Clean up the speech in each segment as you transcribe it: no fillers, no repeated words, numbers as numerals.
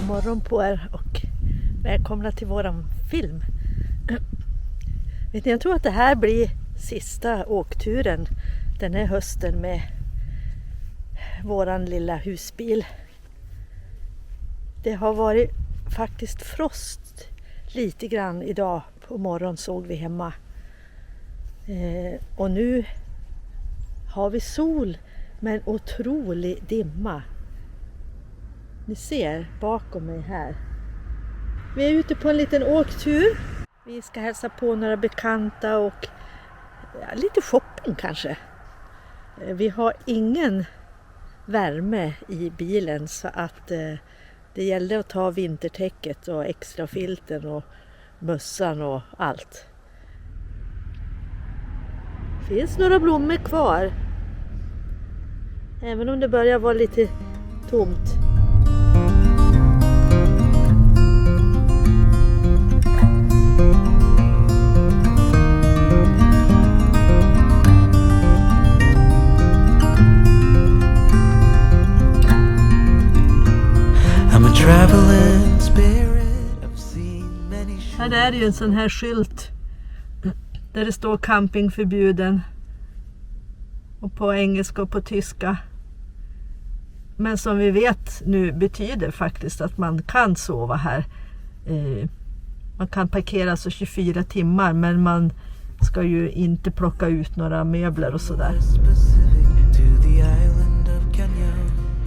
God morgon på er och välkomna till våran film. Jag tror att det här blir sista åkturen den här hösten med våran lilla husbil. Det har varit faktiskt frost lite grann idag på morgonen, såg vi hemma. Och nu har vi sol med en otrolig dimma. Ni ser bakom mig här. Vi är ute på en liten åktur. Vi ska hälsa på några bekanta och lite shopping kanske. Vi har ingen värme i bilen så att det gällde att ta vintertäcket och extra filten och mössan och allt. Det finns några blommor kvar. Även om det börjar vara lite tomt. Här är det ju en sån här skylt där det står camping förbjuden och på engelska och på tyska. Men som vi vet nu betyder faktiskt att man kan sova här. Man kan parkera så 24 timmar men man ska ju inte plocka ut några möbler och sådär.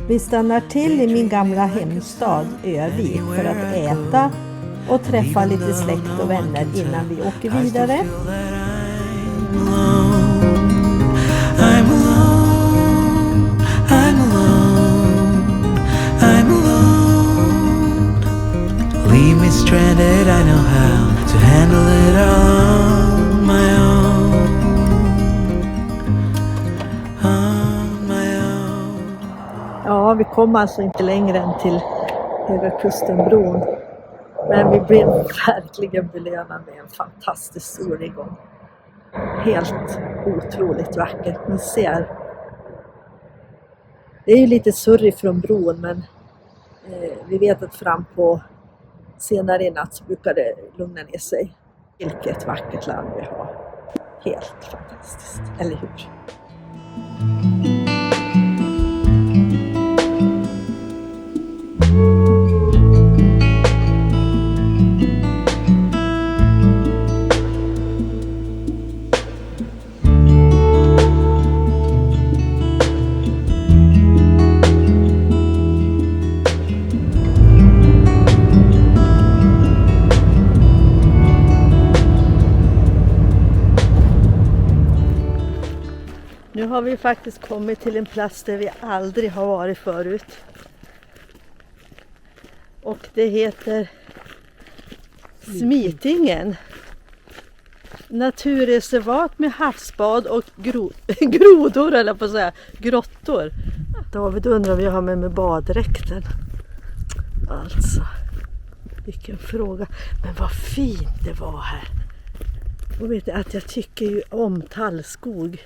Vi stannar till i min gamla hemstad Övik för att äta och träffa lite släkt och vänner innan vi åker vidare. Leave me stranded, I know how to handle it on my own. On my own. Ja, vi kom alltså inte längre än till Höga Kustenbron. Men vi blev verkligen belönade med en fantastisk solnedgång. Helt otroligt vackert. Ni ser. Det är ju lite surrig från bron men vi vet att fram på senare i natt så brukar det lugna ner sig. Vilket vackert land vi har. Helt fantastiskt, eller hur? Nu har vi faktiskt kommit till en plats där vi aldrig har varit förut. Och det heter Smitingen. Naturreservat med havsbad och grodor eller på att säga, grottor. David undrar vad jag har med baddräkten. Alltså, vilken fråga. Men vad fint det var här. Och vet ni att jag tycker ju om tallskog.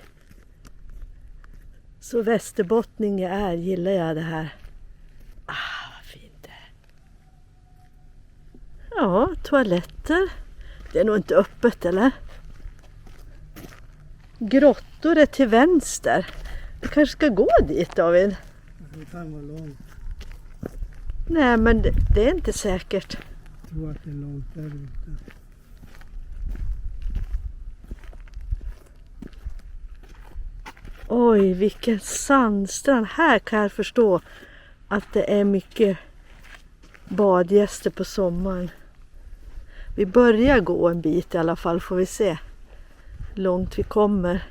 Så västerbottning jag är, gillar jag det här. Vad fint det är. Ja, toaletter. Det är nog inte öppet, eller? Grottor är till vänster. Vi kanske ska gå dit, David. Det kan vara långt. Nej, men det är inte säkert. Jag tror att det är långt där ute. Oj, vilken sandstrand. Här kan jag förstå att det är mycket badgäster på sommaren. Vi börjar gå en bit i alla fall, får vi se hur långt vi kommer.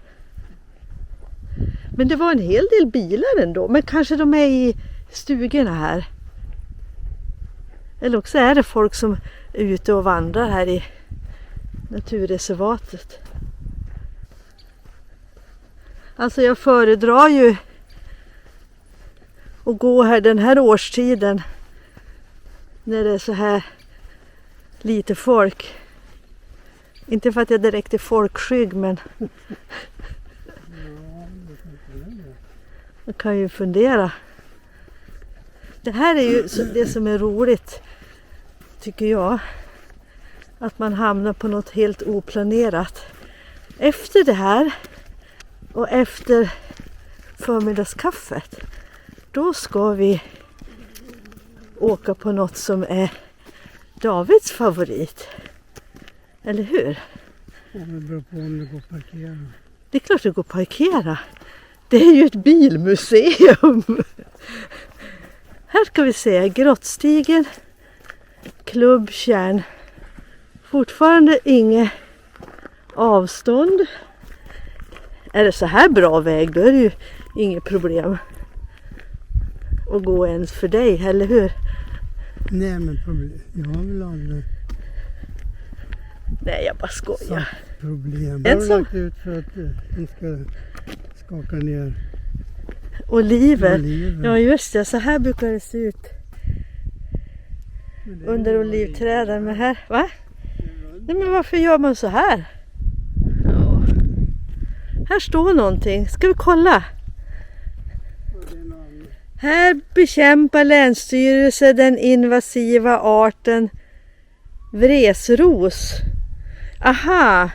Men det var en hel del bilar ändå. Men kanske de är i stugorna här. Eller också är det folk som är ute och vandrar här i naturreservatet. Alltså jag föredrar ju att gå här den här årstiden när det är så här lite folk. Inte för att jag direkt är folkskygg men man kan ju fundera. Det här är ju det som är roligt, tycker jag. Att man hamnar på något helt oplanerat. Efter det här och efter förmiddagskaffet, då ska vi åka på något som är Davids favorit. Eller hur? Ja, det beror på om det går att parkera. Det är klart det går att parkera. Det är ju ett bilmuseum. Här ska vi se Grottstigen, Klubbtjärn. Fortfarande inget avstånd. Är det så här bra väg, då är det ju inget problem att gå ens för dig, eller hur? Nej, men jag har väl aldrig Nej, jag bara skojar. sagt problem. En Jag har som- lagt ut för att de ska skaka ner Oliver. oliver. Ja just det, så här brukar det se ut Men det är under ju olivträden. Men här, va? Nej, men varför gör man så här? Ja. Här står någonting. Ska vi kolla? Och det är en annan. Här bekämpar Länsstyrelsen den invasiva arten vresros. Aha,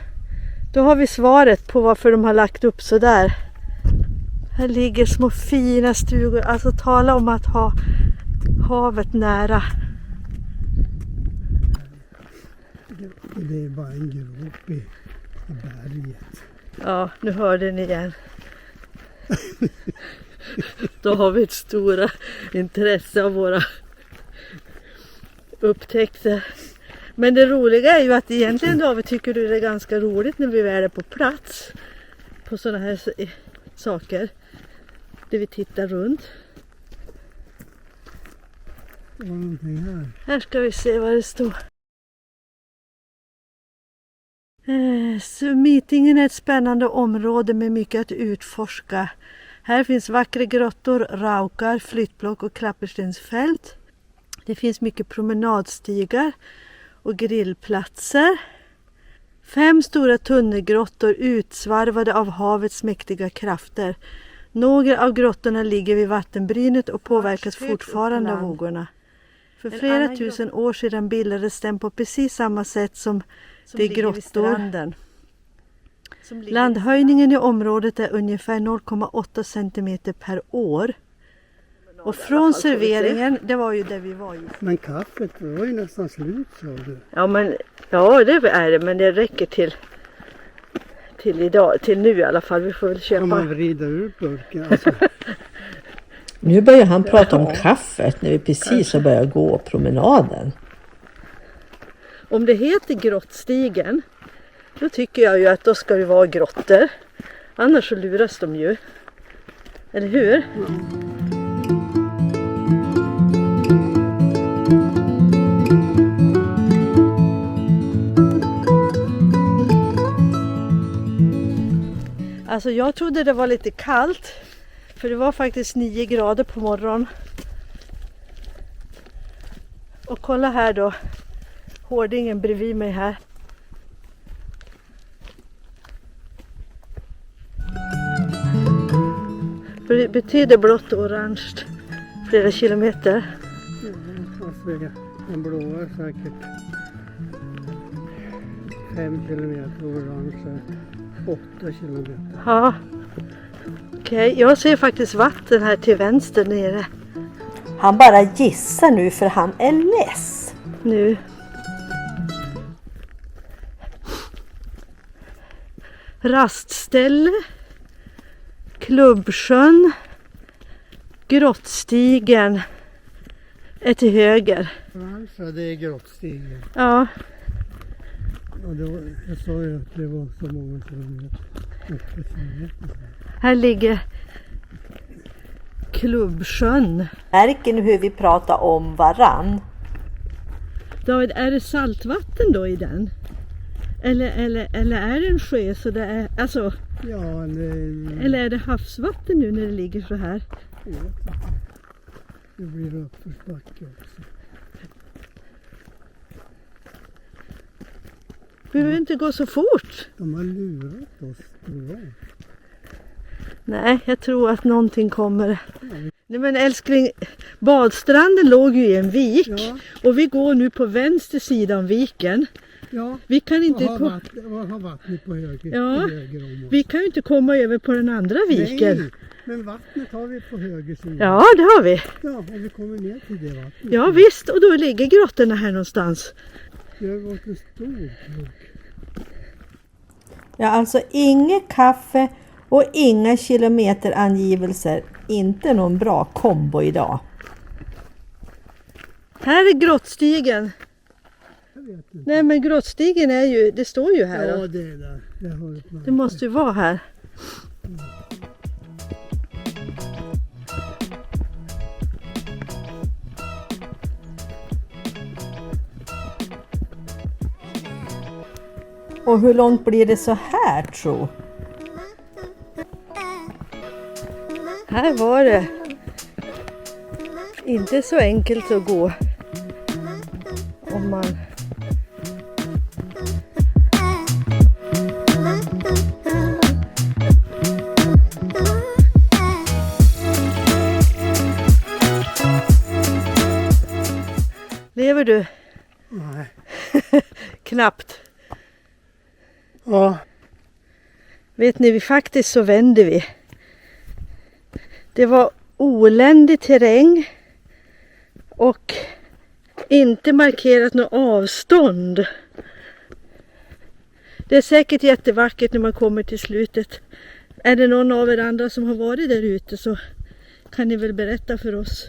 då har vi svaret på varför de har lagt upp så där. Här ligger små fina stugor. Alltså tala om att ha havet nära. Det är bara en grop i berget. Ja, nu hörde ni igen. Då har vi ett stora intresse av våra upptäckter. Men det roliga är ju att egentligen David tycker du det är ganska roligt när vi väl är på plats på sådana här saker. Där vi tittar runt. Det var någonting här. Här ska vi se vad det står. Smitingen är ett spännande område med mycket att utforska. Här finns vackra grottor, raukar, flyttblock och klapperstensfält. Det finns mycket promenadstigar och grillplatser. 5 stora tunnelgrottor utsvarvade av havets mäktiga krafter. Några av grottorna ligger vid vattenbrynet och påverkas fortfarande av vågorna. För flera tusen år sedan bildades den på precis samma sätt som de grottor. Landhöjningen i området är ungefär 0,8 cm per år. Och från serveringen, det var ju där vi var just. Men kaffet var ju nästan slut, sa du. Ja, det är det, men det räcker till idag, till nu i alla fall. Vi får väl Kan köpa. man vrida ur burken? Alltså, Nu börjar han prata om kaffet när vi precis har börjat gå promenaden. Om det heter Grottstigen, då tycker jag ju att då ska det vara grottor. Annars så luras de ju. Eller hur? Alltså jag trodde det var lite kallt. För det var faktiskt 9 grader på morgonen. Och kolla här då. Hårdingen bredvid mig här. För det betyder blått och orange flera kilometer. alltså, den blåa är säkert 5 kilometer, orange 8 kilometer. Ja. Okej, jag ser faktiskt vatten här till vänster nere. Han bara gissar nu för han är less. Nu. Rastställe. Klubbsjön. Grottstigen är till höger. Alltså, det är Grottstigen. Ja, Och då, jag sa ju att det var så många kilometer. 8 kilometer. här ligger Klubbsjön. Märker ni hur vi pratar om varann? David, är det saltvatten då i den? Eller är det en sjö så det är, alltså, Ja, det, eller är det havsvatten nu när det ligger så här? jag vet inte. Det blir uppförsbacke också. Vi behöver inte gå så fort. De har lurat oss, tror jag. Nej, jag tror att någonting kommer. Nej men älskling, Badstranden låg ju i en vik. Ja. Och vi går nu på vänster sida om viken. Ja, Vi kan inte, och har vattnet på höger, Ja. på höger om oss. vi kan ju inte komma över på den andra viken. Nej, men vattnet har vi på höger sida. Ja, det har vi. Ja, och vi kommer ner till det vattnet. Ja visst, och då ligger grottorna här någonstans. Det har gått en stor krok. Ja, alltså inget kaffe och inga kilometerangivelser. Inte någon bra kombo idag. Här är grottstigen. Jag vet inte. Nej men grottstigen är ju, det står ju här. Ja, Då. det är där. Jag har ett märke. Det måste ju vara här. Och hur långt blir det så här, tro? Här var det inte så enkelt att gå. Om man... Lever du? Nej. Knappt. Ja, Vet ni, faktiskt så vände vi. Det var oländig terräng och inte markerat något avstånd. Det är säkert jättevackert när man kommer till slutet. Är det någon av er andra som har varit där ute så kan ni väl berätta för oss.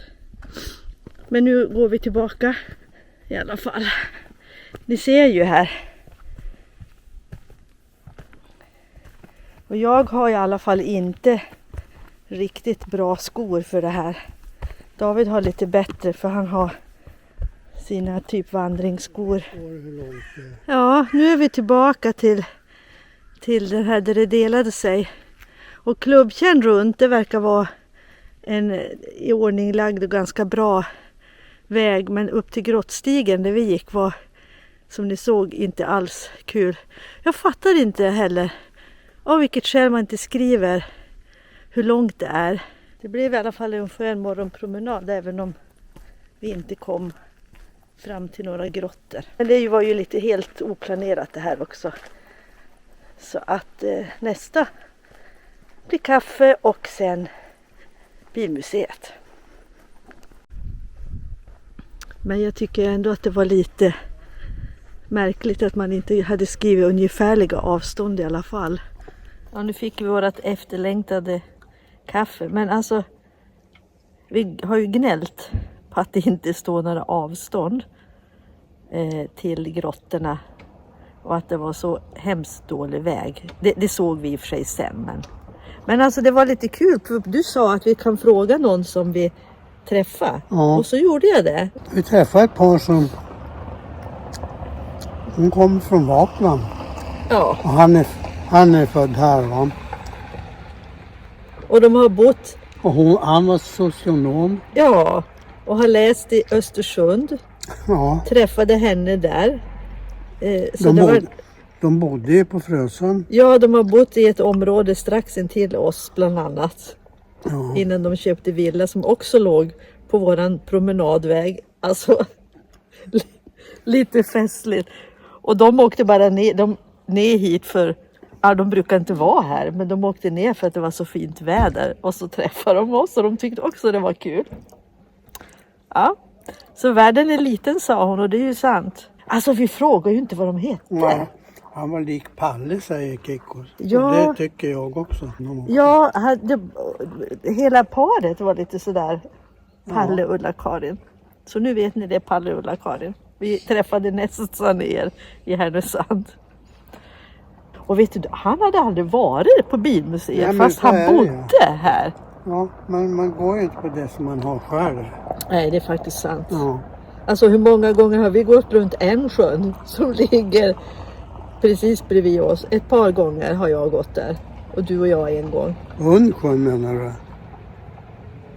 Men nu går vi tillbaka i alla fall. Ni ser ju här. Och jag har i alla fall inte riktigt bra skor för det här. David har lite bättre för han har sina typ vandringsskor. och hur långt det är. Ja, nu är vi tillbaka till det här där det delade sig. Och klubbkärn runt, det verkar vara en i ordning lagd och ganska bra väg. Men upp till grottstigen där vi gick var, som ni såg, inte alls kul. Jag fattar inte heller av vilket skäl man inte skriver hur långt det är. Det blev i alla fall en skön morgonpromenad även om vi inte kom fram till några grottor. Men det var ju lite helt oplanerat det här också. Så att nästa blir kaffe och sen bilmuseet. Men jag tycker ändå att det var lite märkligt att man inte hade skrivit ungefärliga avstånd i alla fall. Ja, nu fick vi vårt efterlängtade kaffe. Men alltså, vi har ju gnällt på att det inte står några avstånd till grottorna. Och att det var så hemskt dålig väg. Det såg vi i och för sig sen. Men alltså det var lite kul. För du sa att vi kan fråga någon som vi träffar. Ja. Och så gjorde jag det. Vi träffade ett par som hon kom från Vaplan Ja. och han är född här, va? Och de har bott, Och han var socionom. ja, och har läst i Östersund. Ja, Träffade henne där. Så det var, de bodde ju på Frösön. ja, de har bott i ett område strax intill oss bland annat. Ja. Innan de köpte villa som också låg på våran promenadväg. Alltså lite festligt. Och de åkte bara ner hit för, ja, de brukar inte vara här, men de åkte ner för att det var så fint väder. Och så träffade de oss och de tyckte också det var kul. Ja, så världen är liten, sa hon, och det är ju sant. Alltså vi frågar ju inte vad de hette. Nej, han var lik Palle, säger Kikko. Ja. Och det tycker jag också. Ja, hela paret var lite sådär Palle, Ulla-Karin. Så nu vet ni det, Palle och Ulla-Karin. Vi träffade nästan er i Härnösand. Och vet du, han hade aldrig varit på bilmuseet. Nej, men fast så han är det, bodde här. Ja, men man går ju inte på det som man har själv. Nej, det är faktiskt sant. Ja. Alltså hur många gånger har vi gått runt en sjön som ligger precis bredvid oss? Ett par gånger har jag gått där. Och du och jag en gång. Hundsjön menar du?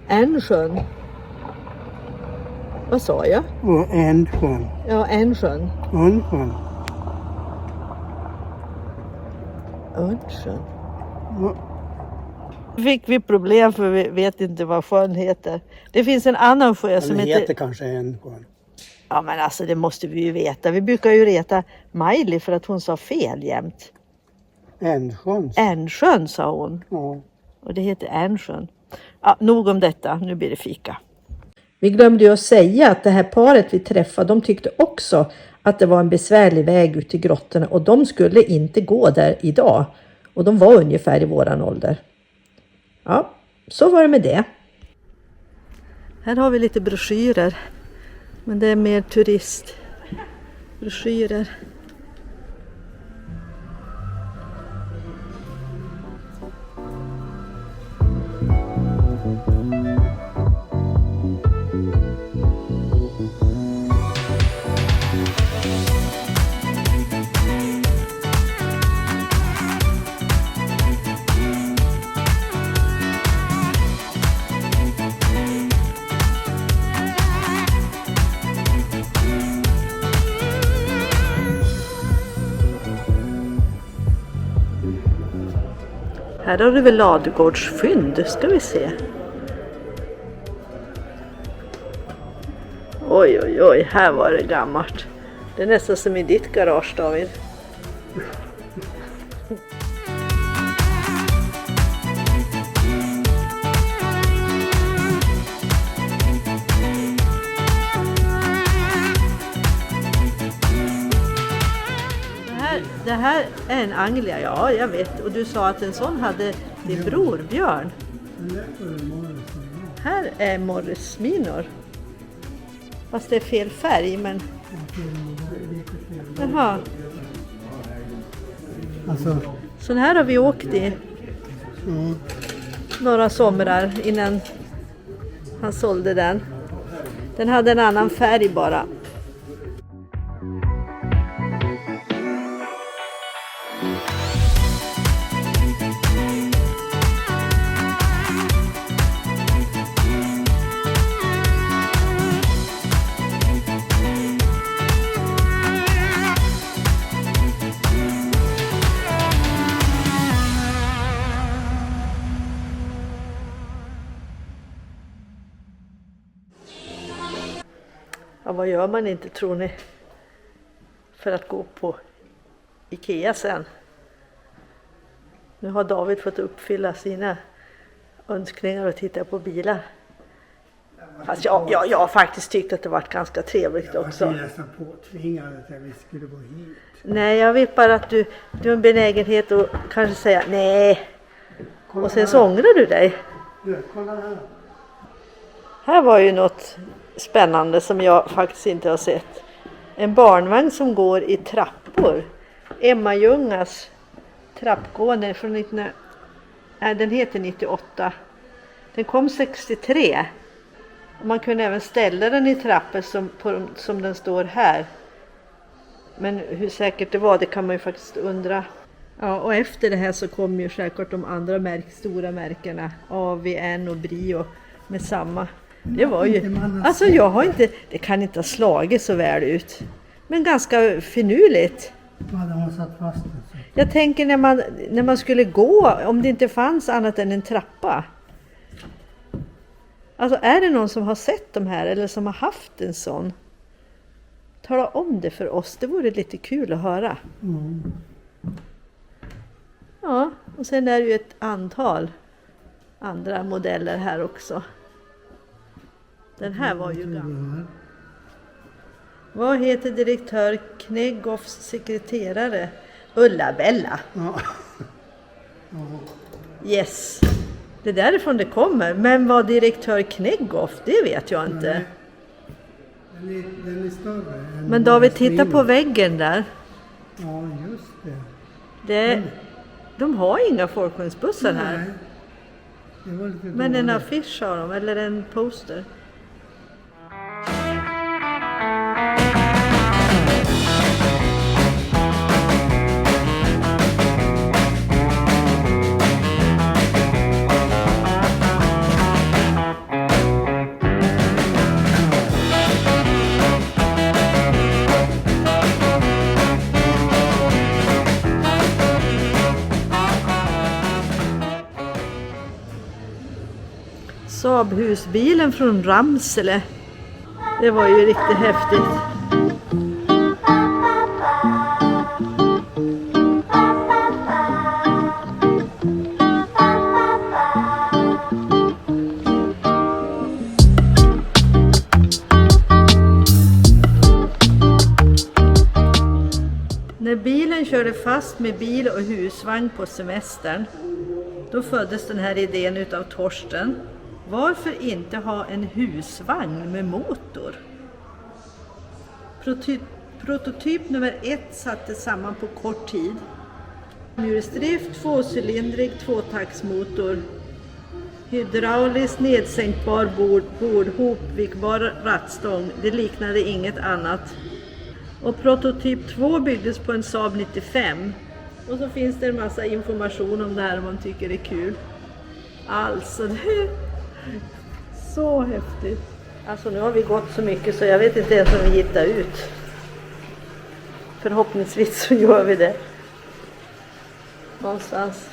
En sjön. Vad sa jag? Och Ändsjön. Ja, en sjön. Hundsjön. Örnsjön. Ja. fick vi problem för vi vet inte vad sjön heter. Det finns en annan sjö som Den heter... heter kanske Ännsjön. Ja men alltså det måste vi ju veta. Vi brukar ju reta Miley för att hon sa fel jämt. Ännsjön. Ännsjön sa hon. Ja. Och det heter Ännsjön. Ja, nog om detta. Nu blir det fika. Vi glömde ju att säga att det här paret vi träffade, de tyckte också att det var en besvärlig väg ut till grottorna och de skulle inte gå där idag. Och de var ungefär i våran ålder. Ja, så var det med det. Här har vi lite broschyrer. Men det är mer turistbroschyrer. Här har du väl ladugårdsfynd, ska vi se. Oj, oj, oj, här var det gammalt. Det är nästan som i ditt garage, David. Det här är en anglia, ja jag vet. Och du sa att en sån hade din bror Björn. Här är morrisminor. Fast det är fel färg, men... Jaha. Alltså, Så här har vi åkt i några somrar innan han sålde den. Den hade en annan färg bara. Ja, vad gör man inte, tror ni, för att gå på Ikea sen? Nu har David fått uppfylla sina önskningar och titta på bilar. Fast jag har faktiskt tyckt att det varit ganska trevligt också. Jag var nästan påtvingad att vi skulle gå hit. Nej, jag vet bara att du har en benägenhet att kanske säga nej. Och sen så ångrar du dig. Kolla här. Här var ju något spännande som jag faktiskt inte har sett. En barnvagn som går i trappor. Emma Ljungas trappgående från den heter 98. Den kom 63. Och man kunde även ställa den i trappor som den står här. Men hur säkert det var, det kan man ju faktiskt undra. Ja, och efter det här så kommer ju säkert de andra stora märkena. AVN och Brio med samma. Det var ju, alltså jag har inte, det kan inte ha slagit så väl ut. Men ganska finurligt. Vad hade hon satt fast den? Jag tänker när man skulle gå, om det inte fanns annat än en trappa. Alltså är det någon som har sett de här eller som har haft en sån? Tala om det för oss, det vore lite kul att höra. Mm. Ja, och sen är det ju ett antal andra modeller här också. Den här var ju gammal. Vad heter direktör Kneggoffs sekreterare? Ulla-Bella. Ja. Yes. Det är därifrån det kommer. Men vad direktör Kneggoff, det vet jag inte. Nej. Den är större. Men David, titta på väggen där. Ja, just det. De har inga folkvagnsbussar här. Nej. Det var lite Men en dåligt. affisch har de, eller en poster. Saab-husbilen från Ramsele. Det var ju riktigt häftigt. När bilen körde fast med bil och husvagn på semestern, då föddes den här idén utav Torsten. Varför inte ha en husvagn med motor? Prototyp nummer 1 sattes samman på kort tid. Hjulsdrift, tvåcylindrig, tvåtaktsmotor, hydrauliskt nedsänkbar bord, hopvikbar rattstång. Det liknade inget annat. Och prototyp 2 byggdes på en Saab 95. Och så finns det en massa information om det här om man tycker det är kul. Alltså, det är så häftigt. Alltså nu har vi gått så mycket så jag vet inte ens om vi hittar ut. Förhoppningsvis så gör vi det. Någonstans.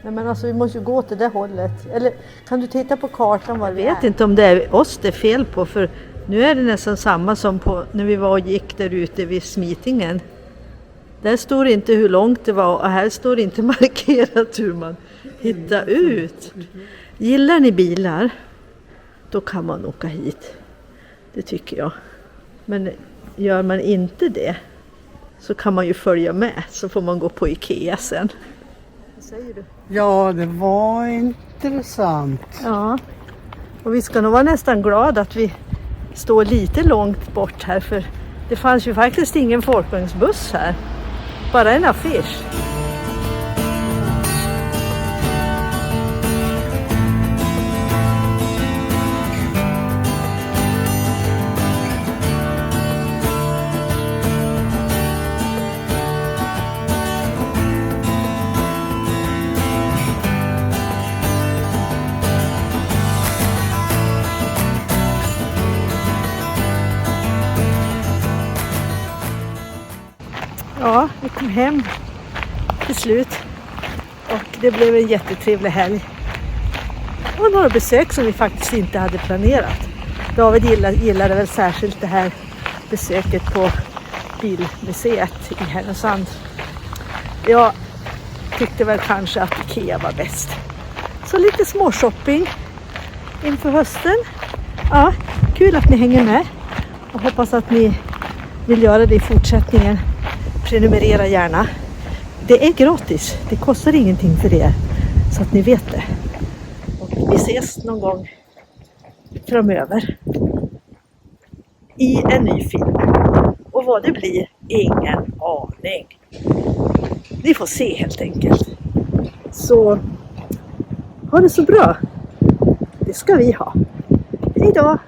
Nej men alltså vi måste ju gå till det hållet. Eller kan du titta på kartan vad det är? Jag vet inte om det är oss det är fel på, för nu är det nästan samma som på när vi var och gick där ute vid Smitingen. Där står inte hur långt det var och här står inte markerat hur man hittar ut. Gillar ni bilar? Då kan man åka hit. Det tycker jag. Men gör man inte det så kan man ju följa med, så får man gå på Ikea sen. Vad säger du? Ja, det var intressant. Ja, och vi ska nog vara nästan glada att vi står lite långt bort här, för det fanns ju faktiskt ingen folkvagnsbuss här. Bara en affisch. Ja, vi kom hem till slut och det blev en jättetrevlig helg. Och några besök som vi faktiskt inte hade planerat. David gillade väl särskilt det här besöket på bilmuseet i Härnösand. Jag tyckte väl kanske att Ikea var bäst. Så lite små shopping inför hösten. Ja, kul att ni hänger med och hoppas att ni vill göra det i fortsättningen. Prenumerera gärna. Det är gratis. Det kostar ingenting för er. Så att ni vet det. Och vi ses någon gång framöver. I en ny film. Och vad det blir, ingen aning. Ni får se helt enkelt. Så ha det så bra. Det ska vi ha. Hej då!